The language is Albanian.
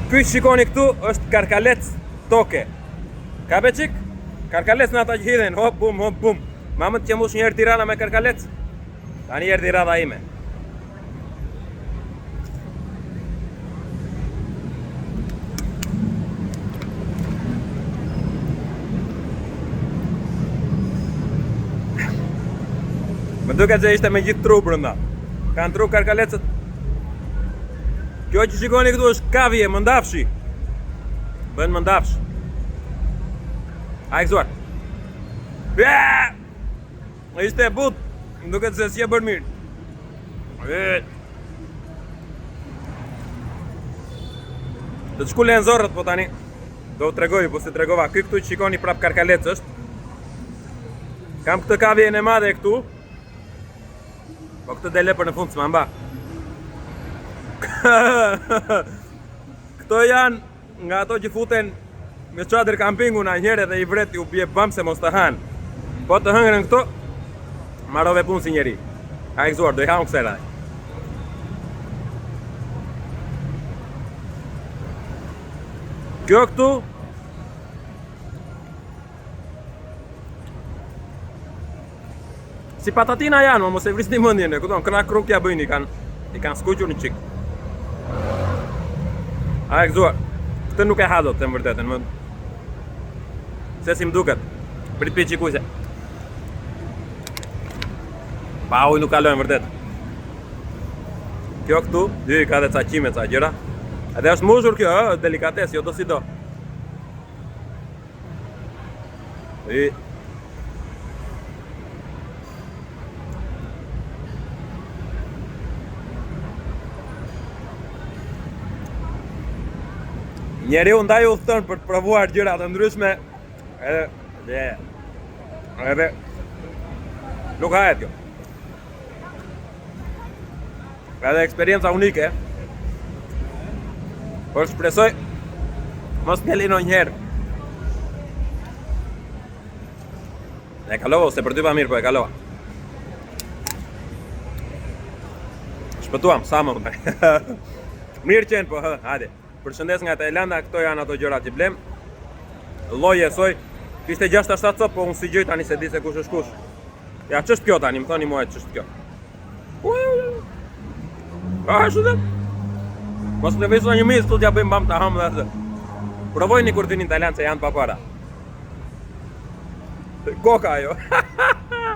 Ky shikoni këtu është karkalec toke. Ka beçik? Karkalec në ata që hidhen, hop bum, hop bum. Mamët që mush njerë Tirana me karkalec? Tani erdi radha ime. Më duket se ishte me gjithë tru brënda. Kanë tru karkalecët. Kjo që shikoni këtu është kavje, mëndafshi. Bën mëndafsh. A e këzuar. Ishte e but. Më duket se si e bërë mirë. Të të shkulle në zorët po tani. Do të tregoj, po se tregova. Ky këtu që shikoni prap karkalec është. Kam këtë kavje në madhe këtu. Po këtë dele për në fund s'ma mba. Këto janë nga ato që futen me çadër kampingu na njëre dhe i vret ju bje bam se mos të hanë. Po të hëngrën këto, marrove punë si njeri. A e këzuar, do i hamë kësera. Kjo këtu si patatina janë, mos e vrisni mendjen, kupton, këna krukja bëjnë, i kanë skuqur një çik. A e gëzuar. Këtë nuk e ha dot, të më vërtetën, më se si më duket. Prit pi qikujse. Pa uj nuk kalojnë vërtet. Kjo këtu, dy ka dhe ca qime, ca gjëra. Edhe është mushur kjo, delikates, jo do si do. Njeri u ndaj udhëton për të provuar gjëra të ndryshme. Edhe nuk hahet kjo. Edhe eksperienca unike. Por shpresoj mos ngeli ndonjëherë. E kalova se për ty pa mirë, po e kalova. Shpëtuam, sa më mirë qenë, po hajde. Përshëndes nga Tajlanda, këto janë ato gjërat që blem. Lloje soj, kishte 6-7 copë, po unë si gjoj tani se di se kush është kush. Ja, ç'është kjo tani, më thoni mua ç'është kjo. Shudhe? Mos të vejso një mis, tu t'ja bëjmë bam të hamë dhe atë. Provojni kur t'ini në Tajland se janë pa para. Koka ajo.